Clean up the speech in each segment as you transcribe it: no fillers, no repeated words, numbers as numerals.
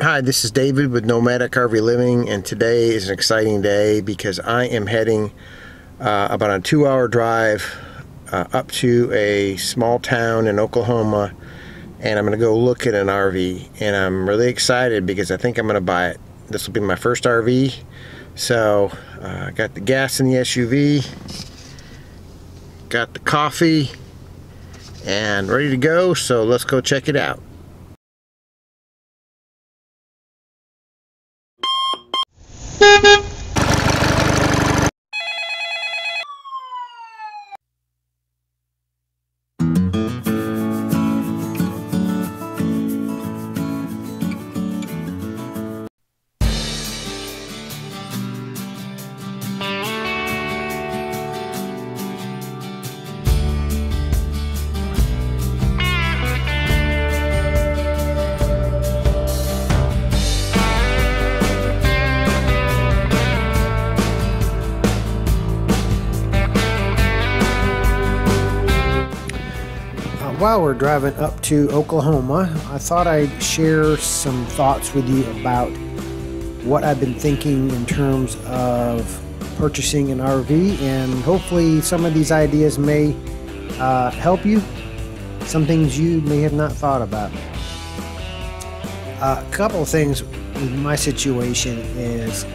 Hi, this is David with Nomadic RV Living, and today is an exciting day because I am heading about a 2-hour drive up to a small town in Oklahoma, and I'm going to go look at an RV, and I'm really excited because I think I'm going to buy it. This will be my first RV, so I got the gas in the SUV, got the coffee, and ready to go, so let's go check it out. While we're driving up to Oklahoma, I thought I'd share some thoughts with you about what I've been thinking in terms of purchasing an RV, and hopefully some of these ideas may help you. Some things you may have not thought about. A couple of things with my situation is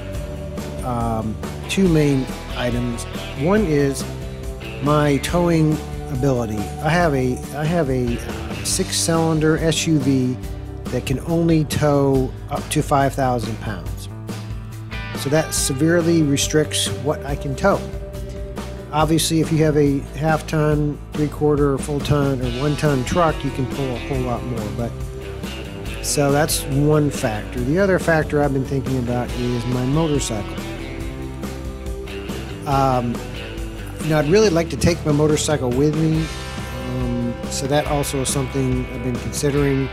two main items. One is my towing ability. I have a 6-cylinder SUV that can only tow up to 5,000 pounds. So that severely restricts what I can tow. Obviously, if you have a half-ton, 3/4, or full-ton, or 1-ton truck, you can pull a whole lot more. But so that's one factor. The other factor I've been thinking about is my motorcycle. I'd really like to take my motorcycle with me, so that also is something I've been considering.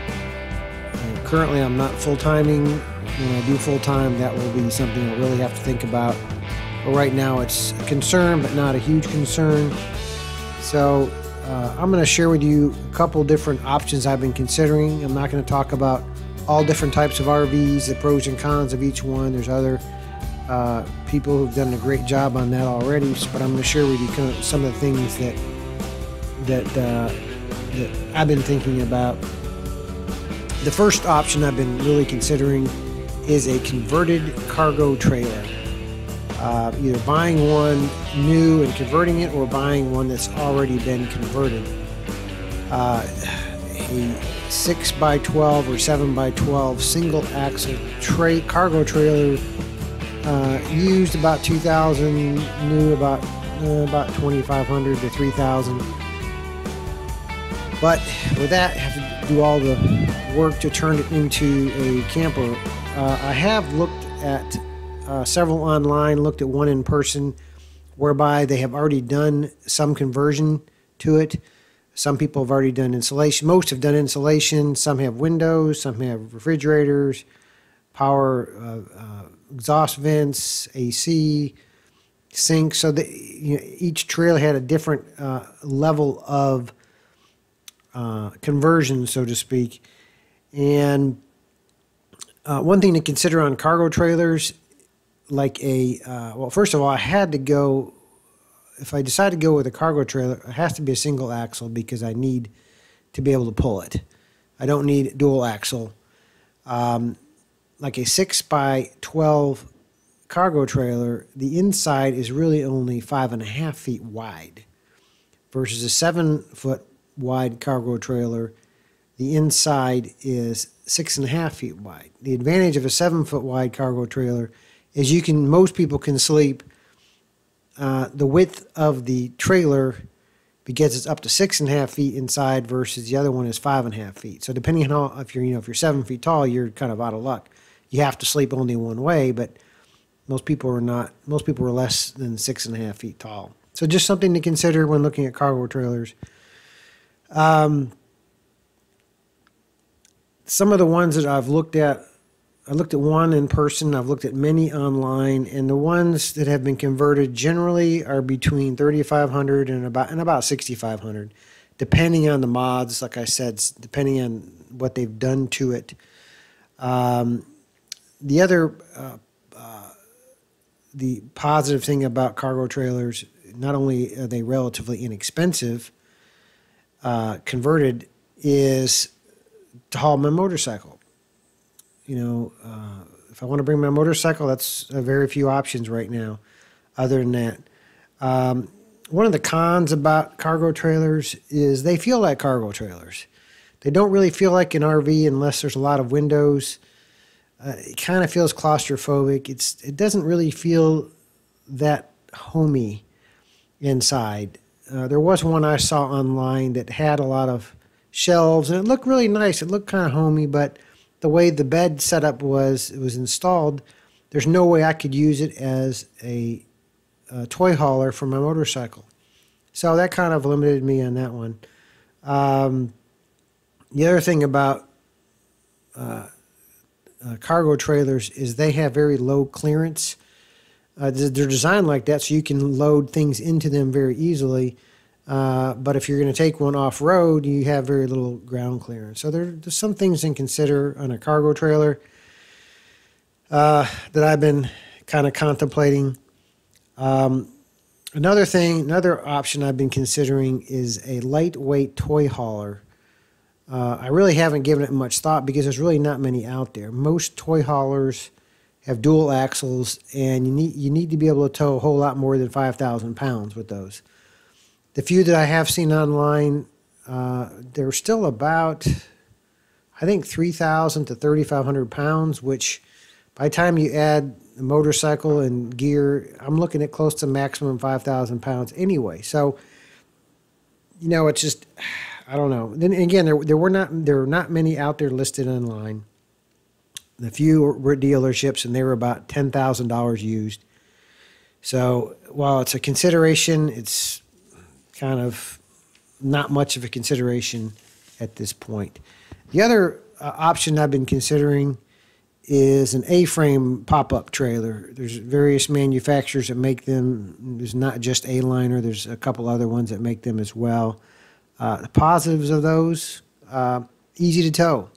Currently, I'm not full-timing. When I do full-time, that will be something I really have to think about. But right now, it's a concern, but not a huge concern. So I'm going to share with you a couple different options I've been considering. I'm not going to talk about all different types of RVs, the pros and cons of each one. There's other people who've done a great job on that already, but I'm going to share with you kind of some of the things that I've been thinking about. The first option I've been really considering is a converted cargo trailer. Either buying one new and converting it, or buying one that's already been converted. A 6x12 or 7x12 single axle cargo trailer. Used about 2,000, new about 2,500 to 3,000. But with that, I have to do all the work to turn it into a camper. I have looked at several online, looked at one in person, whereby they have already done some conversion to it. Some people have already done insulation. Most have done insulation. Some have windows. Some have refrigerators, power, exhaust vents, AC, sink. So each trailer had a different level of conversion, so to speak. And one thing to consider on cargo trailers, like well, first of all, I had to go, if I decide to go with a cargo trailer, it has to be a single axle because I need to be able to pull it. I don't need dual axle. Like a 6x12 cargo trailer, the inside is really only 5.5 feet wide, versus a 7-foot wide cargo trailer, the inside is 6.5 feet wide. The advantage of a 7-foot wide cargo trailer is most people can sleep the width of the trailer, because it's up to 6.5 feet inside, versus the other one is 5.5 feet. So depending on if you're 7 feet tall, you're kind of out of luck. You have to sleep only one way, but most people are not. Most people are less than 6.5 feet tall. So just something to consider when looking at cargo trailers. Some of the ones that I've looked at, I looked at one in person, I've looked at many online, and the ones that have been converted generally are between $3,500 and about $6,500, depending on the mods, like I said, depending on what they've done to it. The other the positive thing about cargo trailers, not only are they relatively inexpensive, converted, is to haul my motorcycle. You know, if I want to bring my motorcycle, that's very few options right now. Other than that, one of the cons about cargo trailers is they feel like cargo trailers. They don't really feel like an RV unless there's a lot of windows. It kind of feels claustrophobic. It doesn't really feel that homey inside. There was one I saw online that had a lot of shelves, and it looked really nice. It looked kind of homey, but the way the bed setup was, it was installed, there's no way I could use it as a toy hauler for my motorcycle. So that kind of limited me on that one. The other thing about cargo trailers is they have very low clearance. They're designed like that so you can load things into them very easily. But if you're going to take one off-road, you have very little ground clearance. So there's some things to consider on a cargo trailer that I've been kind of contemplating. Another option I've been considering is a lightweight toy hauler. I really haven't given it much thought because there's really not many out there. Most toy haulers have dual axles, and you need to be able to tow a whole lot more than 5,000 pounds with those. The few that I have seen online, they're still about, I think, 3,000 to 3,500 pounds, which by the time you add the motorcycle and gear, I'm looking at close to maximum 5,000 pounds anyway. So, you know, it's just, I don't know. Then again, there were not many out there listed online. The few were dealerships, and they were about $10,000 used. So while it's a consideration, it's kind of not much of a consideration at this point. The other option I've been considering is an A-frame pop-up trailer. There's various manufacturers that make them. There's not just A-Liner. There's a couple other ones that make them as well. The positives of those, easy to tow.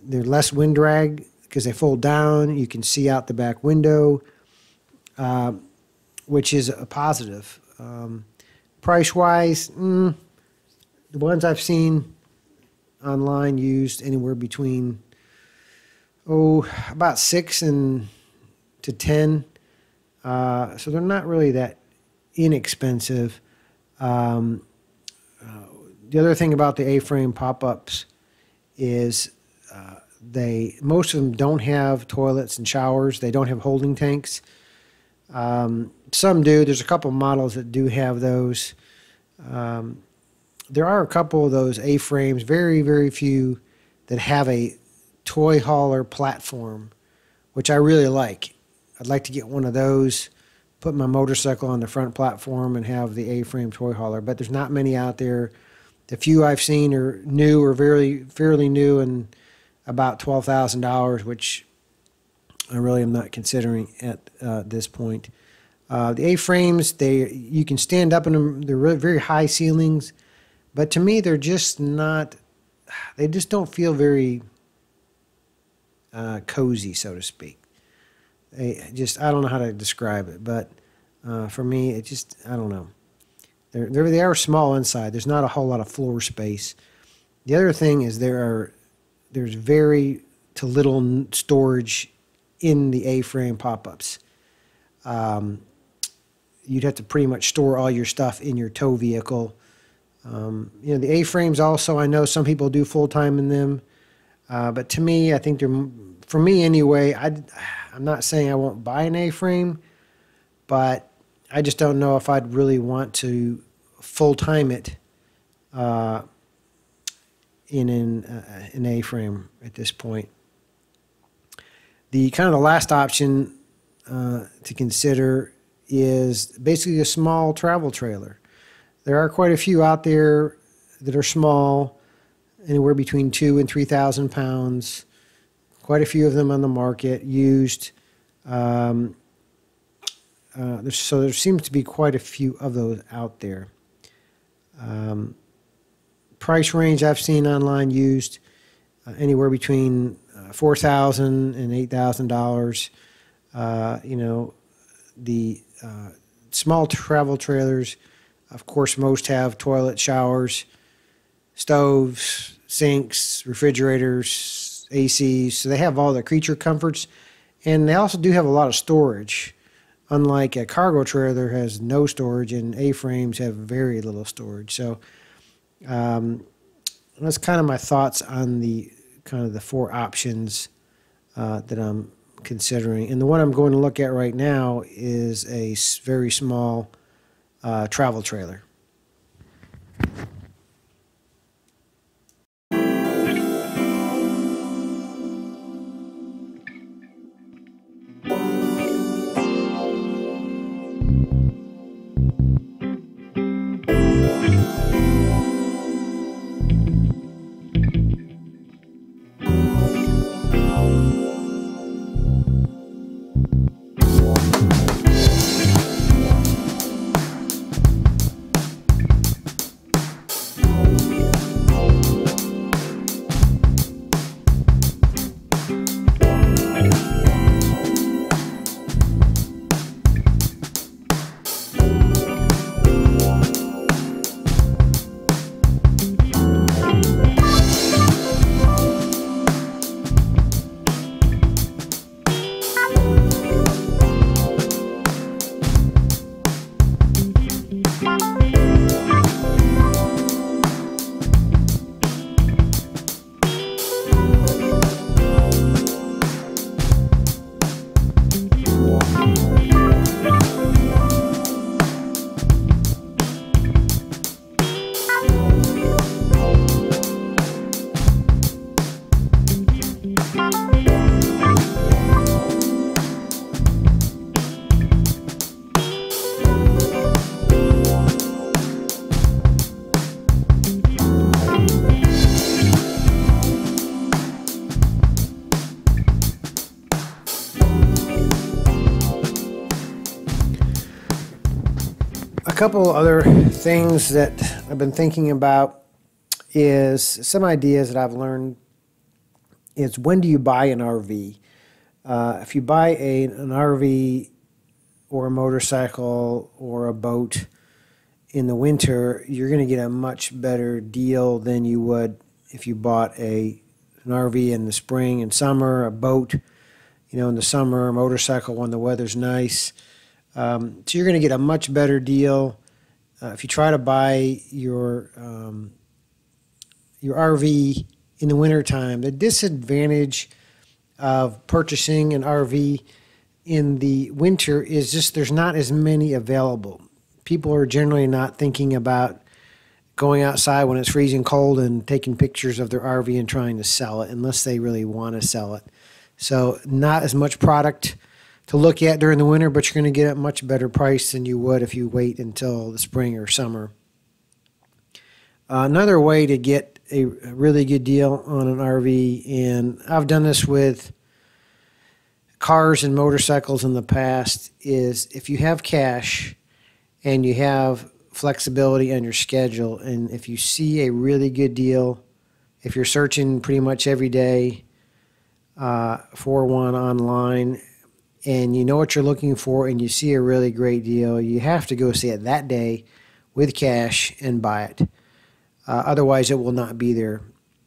They're less wind drag because they fold down. You can see out the back window, which is a positive. Price-wise, the ones I've seen online used anywhere between about 6 to 10. So they're not really that inexpensive. The other thing about the A-frame pop-ups is most of them don't have toilets and showers. They don't have holding tanks. Some do. There's a couple models that do have those. There are a couple of those A-frames, very, very few, that have a toy hauler platform, which I really like. I'd like to get one of those, put my motorcycle on the front platform, and have the A-frame toy hauler. But there's not many out there. The few I've seen are new or fairly new and about $12,000, which I really am not considering at this point. The A-frames, you can stand up in them. They're really very high ceilings, but to me, they're just not. They just don't feel very cozy, so to speak. I don't know how to describe it, but for me, I don't know. They are small inside. There's not a whole lot of floor space. The other thing is there's very to little storage in the A-frame pop-ups. You'd have to pretty much store all your stuff in your tow vehicle. You know, the A-frames also, I know some people do full-time in them. But to me, I think for me anyway, I'm not saying I won't buy an A-frame, but I just don't know if I'd really want to full-time it in an A-frame at this point. The kind of the last option to consider is basically a small travel trailer. There are quite a few out there that are small, anywhere between 2,000 and 3,000 pounds. Quite a few of them on the market, used. So there seems to be quite a few of those out there. Price range I've seen online used anywhere between $4,000 and $8,000. You know, the small travel trailers, of course, most have toilet, showers, stoves, sinks, refrigerators, ACs. So they have all the creature comforts, and they also do have a lot of storage. Unlike a cargo trailer has no storage, and A-frames have very little storage. So that's kind of my thoughts on the kind of the four options that I'm considering. And the one I'm going to look at right now is a very small travel trailer. A couple other things that I've been thinking about is some ideas that I've learned is when do you buy an RV? If you buy an RV or a motorcycle or a boat in the winter, you're going to get a much better deal than you would if you bought an RV in the spring and summer, a boat, you know, in the summer, a motorcycle when the weather's nice. So you're going to get a much better deal if you try to buy your RV in the wintertime. The disadvantage of purchasing an RV in the winter is just there's not as many available. People are generally not thinking about going outside when it's freezing cold and taking pictures of their RV and trying to sell it unless they really want to sell it. So not as much product to look at during the winter, but you're going to get a much better price than you would if you wait until the spring or summer. Another way to get a really good deal on an RV, and I've done this with cars and motorcycles in the past, is if you have cash and you have flexibility on your schedule, and if you see a really good deal, if you're searching pretty much every day for one online, and you know what you're looking for and you see a really great deal, you have to go see it that day with cash and buy it. Otherwise, it will not be there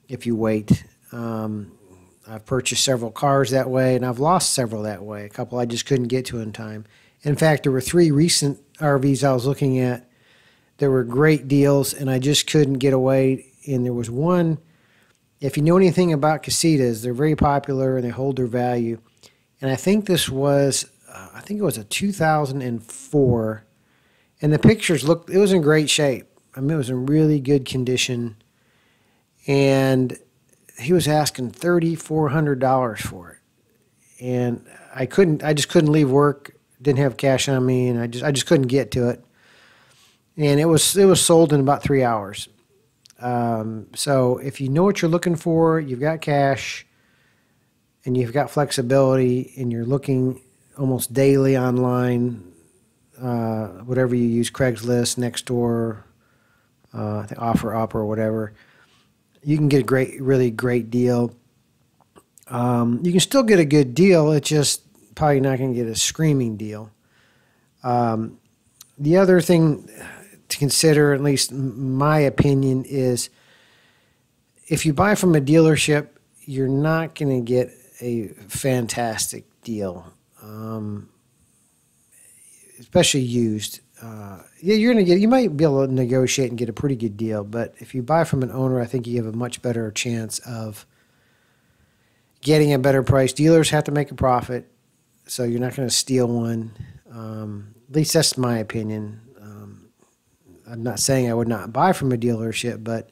if you wait. I've purchased several cars that way, and I've lost several that way. A couple I just couldn't get to in time. In fact, there were 3 recent RVs I was looking at. There were great deals, and I just couldn't get away. And there was one, if you know anything about casitas, they're very popular and they hold their value. And I think this was, I think it was a 2004, and the pictures looked, it was in great shape. I mean, it was in really good condition, and he was asking $3,400 for it. And I just couldn't leave work, didn't have cash on me, and I just couldn't get to it. And it was sold in about 3 hours. So if you know what you're looking for, you've got cash, and you've got flexibility, and you're looking almost daily online, whatever you use, Craigslist, Nextdoor, OfferUp or whatever, you can get a really great deal. You can still get a good deal. It's just probably not going to get a screaming deal. The other thing to consider, at least my opinion, is if you buy from a dealership, you're not going to get a fantastic deal, especially used. Yeah, you might be able to negotiate and get a pretty good deal, but if you buy from an owner, I think you have a much better chance of getting a better price. Dealers have to make a profit, so you're not going to steal one. At least that's my opinion. I'm not saying I would not buy from a dealership, but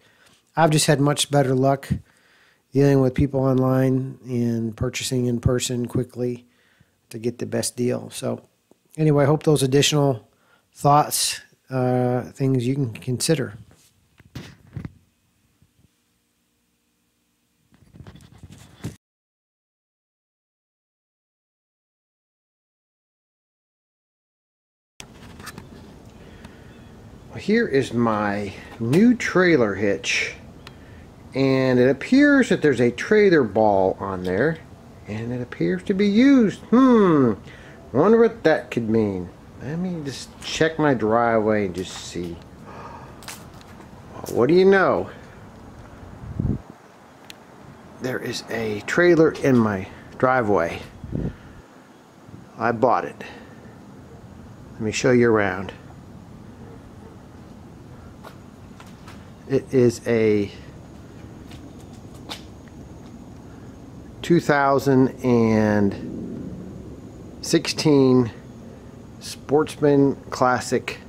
I've just had much better luck dealing with people online and purchasing in person quickly to get the best deal. So anyway, I hope those additional thoughts, things you can consider. Here is my new trailer hitch, and it appears that there's a trailer ball on there, and it appears to be used. Wonder what that could mean. Let me just check my driveway and just see. What do you know? There is a trailer in my driveway. I bought it. Let me show you around. It is a 2016 Sportsman Classic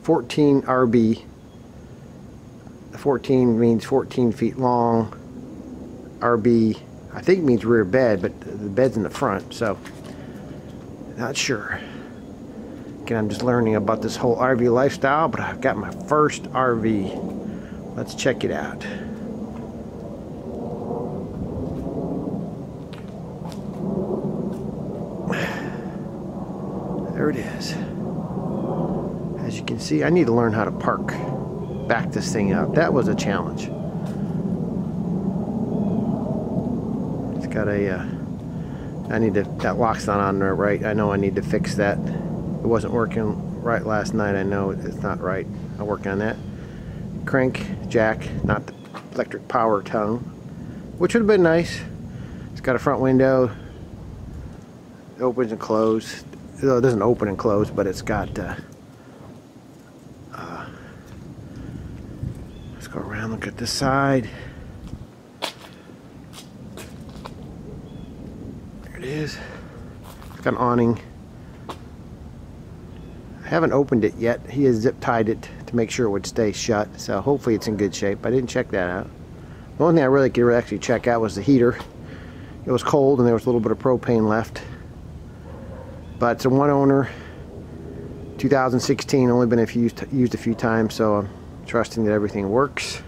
14 RB. 14 means 14 feet long. RB, I think, means rear bed, but the bed's in the front, so not sure. Again, I'm just learning about this whole RV lifestyle, but I've got my first RV. Let's check it out. There it is. As you can see, I need to learn how to back this thing up. That was a challenge. It's got a, that lock's not on there right. I know I need to fix that. It wasn't working right last night. I know it's not right. I'll work on that. Crank jack, not the electric power tongue, which would have been nice. It's got a front window. It opens and closes. It doesn't open and close, but it's got let's go around, look at this side. There it is. It's got an awning. I haven't opened it yet. He has zip tied it to make sure it would stay shut, so hopefully it's in good shape. I didn't check that out. The only thing I really could actually check out was the heater. It was cold and there was a little bit of propane left. But it's a one owner, 2016, only been used a few times, so I'm trusting that everything works.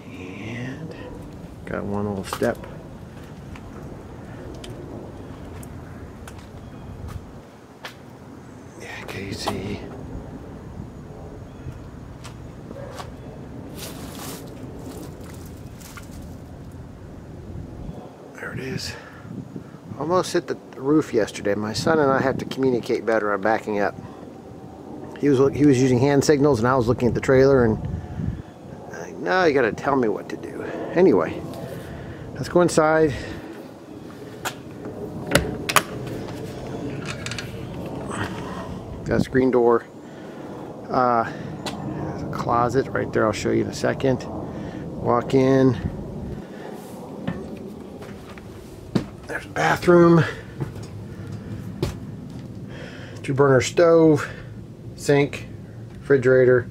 And got one little step. Yeah, KC. There it is. Almost hit the roof yesterday. My son and I have to communicate better on backing up. He was using hand signals and I was looking at the trailer and no, you gotta tell me what to do. Anyway, let's go inside. Got a screen door. There's a closet right there. I'll show you in a second. Walk in. There's a bathroom. 2-burner stove, sink, refrigerator.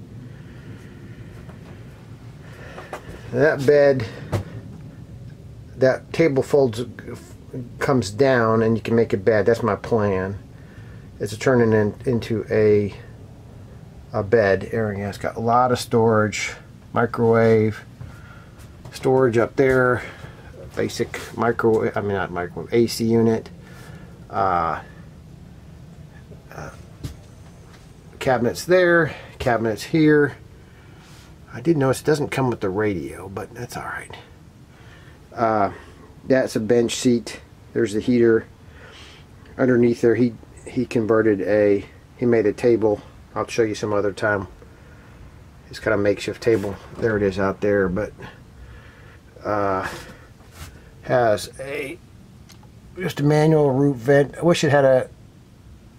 That bed, that table comes down and you can make a bed. That's my plan. It's to turn it into a bed area. It's got a lot of storage, microwave, storage up there, basic microwave, I mean not microwave, AC unit, cabinets there, cabinets here. I did notice it doesn't come with the radio, but that's alright. That's a bench seat. There's the heater. Underneath there, he converted he made a table. I'll show you some other time. It's kind of makeshift table. There it is out there, but has just a manual root vent. I wish it had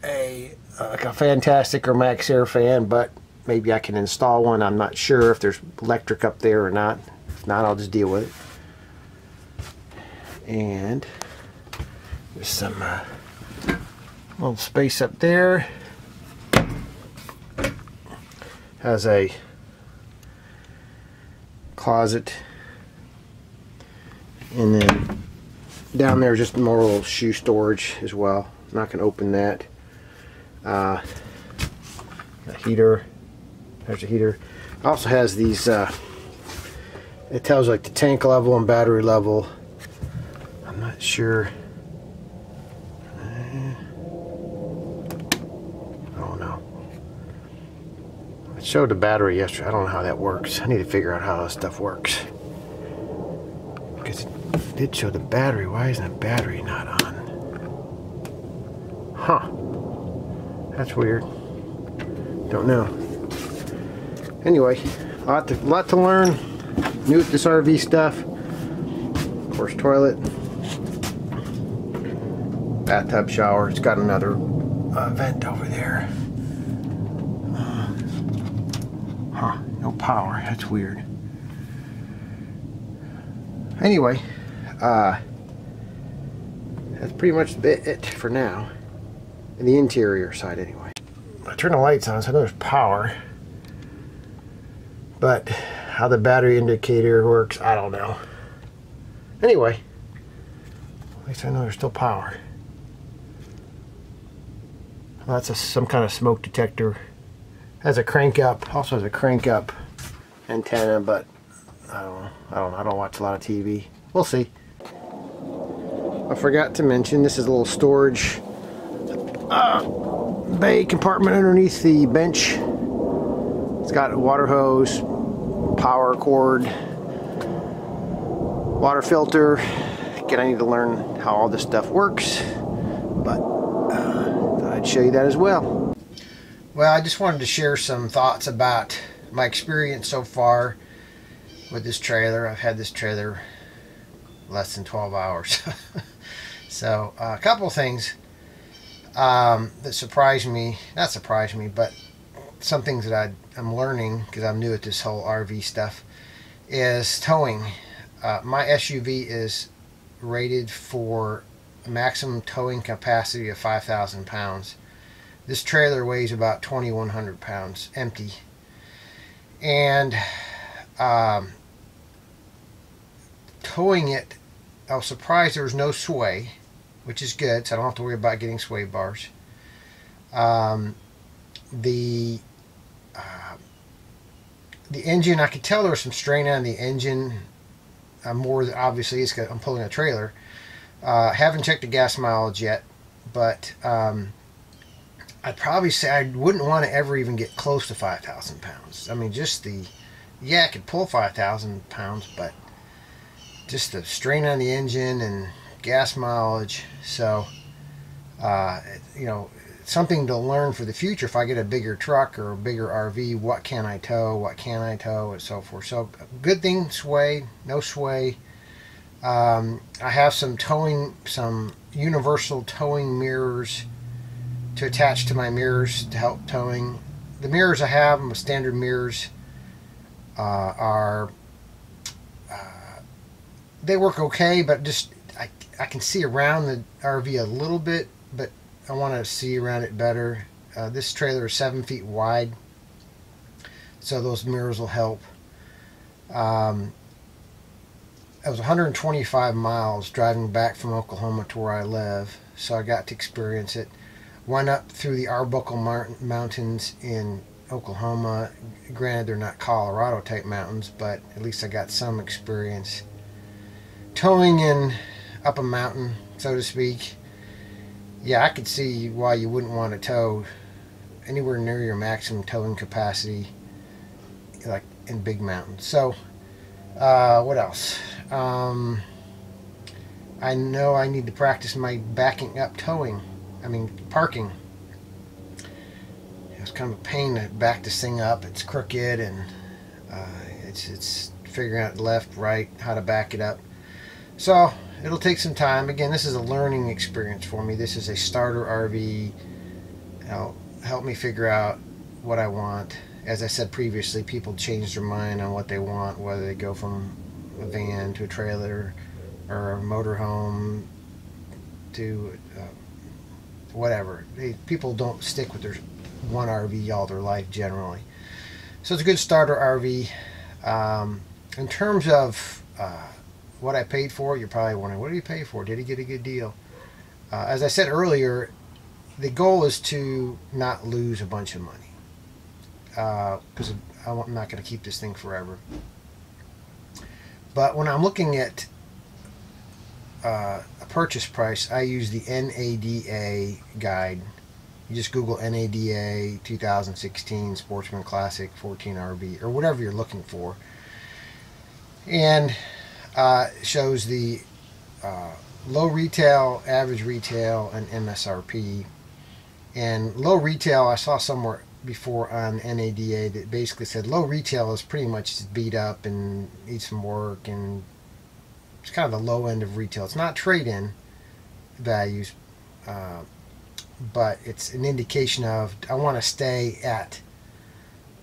like a Fantastic or Max Air fan, but maybe I can install one. I'm not sure if there's electric up there or not. If not, I'll just deal with it. And there's some little space up there. Has a closet, and then down there just more little shoe storage as well. I'm not going to open that. A heater. There's a heater. It also has these. It tells like the tank level and battery level. I'm not sure. Oh no. It showed the battery yesterday. I don't know how that works. I need to figure out how this stuff works. Because it did show the battery. Why isn't the battery not on? Huh. That's weird. Don't know. Anyway, a lot to learn. New with this RV stuff. Of course, toilet. Bathtub shower. It's got another vent over there. No power. That's weird. Anyway, that's pretty much it for now. In the interior side, anyway. I turn the lights on, so I know there's power. But how the battery indicator works, I don't know. Anyway, at least I know there's still power. Well, that's some kind of smoke detector. Has a crank up, also has a crank up antenna, but I don't watch a lot of TV. We'll see. I forgot to mention, this is a little storage bay compartment underneath the bench. It's got a water hose, power cord, water filter. Again, I need to learn how all this stuff works, but thought I'd show you that as well. Well, I just wanted to share some thoughts about my experience so far with this trailer. I've had this trailer less than 12 hours. So a couple of things that surprised me, not surprised me, but some things that I'm learning because I'm new at this whole RV stuff is towing. My SUV is rated for a maximum towing capacity of 5,000 pounds. This trailer weighs about 2,100 pounds empty, and towing it, I was surprised there was no sway, which is good, so I don't have to worry about getting sway bars. The engine, I could tell there was some strain on the engine. More obviously, it's 'cause I'm pulling a trailer. Haven't checked the gas mileage yet, but I'd probably say I wouldn't want to ever even get close to 5,000 pounds. I mean, just yeah, I could pull 5,000 pounds, but just the strain on the engine and gas mileage. So, you know, something to learn for the future. If I get a bigger truck or a bigger RV, what can I tow, what can't I tow, and so forth. So, good thing, sway, no sway. I have some universal towing mirrors to attach to my mirrors to help towing. The mirrors I have, my standard mirrors, they work okay, but just I can see around the RV a little bit, but I want to see around it better. This trailer is 7 feet wide, so those mirrors will help. It was 125 miles driving back from Oklahoma to where I live, so I got to experience it. Went up through the Arbuckle Mountains in Oklahoma. Granted, they're not Colorado type mountains, but at least I got some experience towing up a mountain, so to speak. Yeah, I could see why you wouldn't want to tow anywhere near your maximum towing capacity, like in big mountains. So what else? I know I need to practice my backing up parking. It's kind of a pain to back this thing up. It's crooked, and it's figuring out left, right, how to back it up. So it'll take some time. Again, this is a learning experience for me. This is a starter RV. It'll help me figure out what I want. As I said previously, people change their mind on what they want, whether they go from a van to a trailer or a motorhome to whatever. People don't stick with their one RV all their life generally. So it's a good starter RV. In terms of what I paid for it, you're probably wondering, what did he pay for? Did he get a good deal? As I said earlier, the goal is to not lose a bunch of money, because I'm not going to keep this thing forever. But when I'm looking at a purchase price, I use the NADA guide. You just Google NADA 2016 Sportsman Classic 14 RV or whatever you're looking for, and it shows the low retail, average retail, and MSRP. And low retail, I saw somewhere before on NADA that basically said low retail is pretty much beat up and needs some work, and it's kind of the low end of retail. It's not trade-in values, but it's an indication of I want to stay at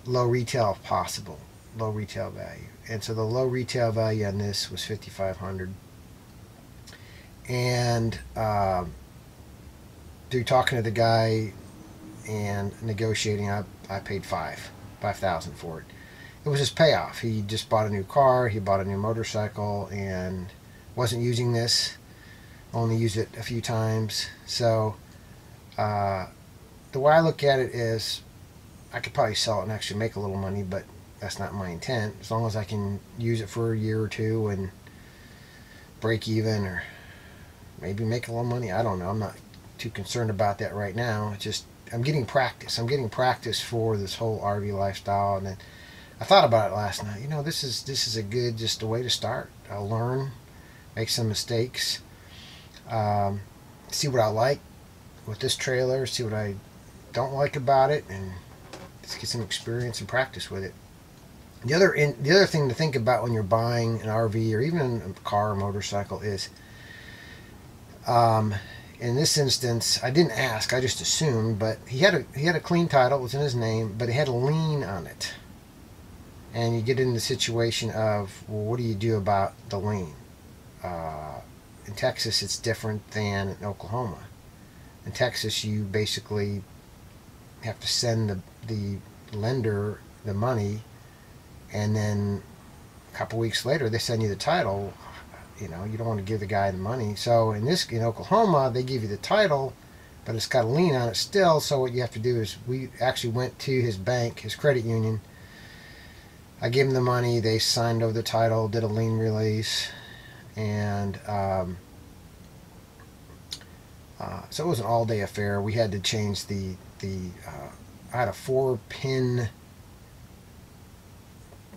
low retail if possible, low retail value. And so the low retail value on this was $5,500. And through talking to the guy and negotiating, I paid $5,000 for it. It was his payoff. He just bought a new car, he bought a new motorcycle, and wasn't using this. Only used it a few times. So the way I look at it is, I could probably sell it and actually make a little money, but that's not my intent. As long as I can use it for a year or two and break even, or maybe make a little money, I don't know. I'm not too concerned about that right now. It's just I'm getting practice. I'm getting practice for this whole RV lifestyle. And then I thought about it last night. You know, this is a good, just a way to start. I'll learn, make some mistakes, see what I like with this trailer, see what I don't like about it, and just get some experience and practice with it. The other thing to think about when you're buying an RV or even a car or motorcycle is, in this instance, I didn't ask, I just assumed, but he had a clean title, it was in his name, but it had a lien on it. And you get into the situation of, well, what do you do about the lien? In Texas, it's different than in Oklahoma. In Texas, you basically have to send the lender the money, and then a couple weeks later, they send you the title. You know, you don't want to give the guy the money. So in Oklahoma, they give you the title, but it's got a lien on it still. So what you have to do is, we actually went to his bank, his credit union. I gave him the money. They signed over the title, did a lien release, and so it was an all-day affair. We had to change I had a 4-pin,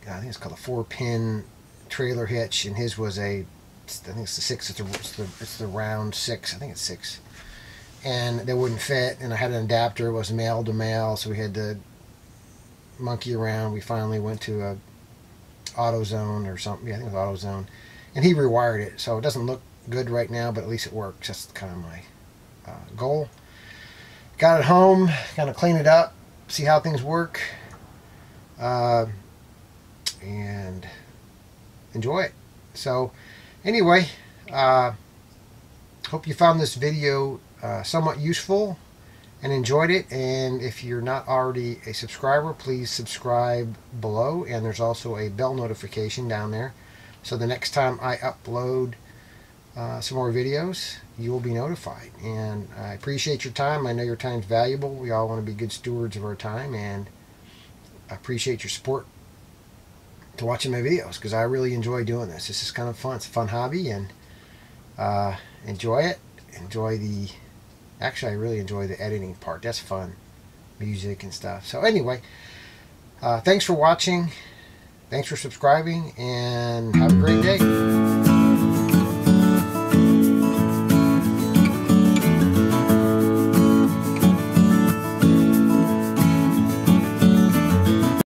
I think it's called a 4-pin trailer hitch, and his was I think it's the 6. It's the round 6. I think it's 6, and they wouldn't fit. And I had an adapter. It was male to male, so we had to monkey around. We finally went to a AutoZone or something. Yeah, I think it was AutoZone, and he rewired it, so it doesn't look good right now, but at least it works. That's kind of my goal. Got it home, kind of clean it up, see how things work, and enjoy it. So anyway, hope you found this video somewhat useful and enjoyed it. And if you're not already a subscriber, please subscribe below, and there's also a bell notification down there, so the next time I upload some more videos, you will be notified. And I appreciate your time. I know your time's valuable. We all want to be good stewards of our time, and I appreciate your support to watching my videos, because I really enjoy doing this. This is kind of fun. It's a fun hobby, and enjoy it. Actually, I really enjoy the editing part. That's fun. Music and stuff. So anyway, thanks for watching. Thanks for subscribing, and have a great day.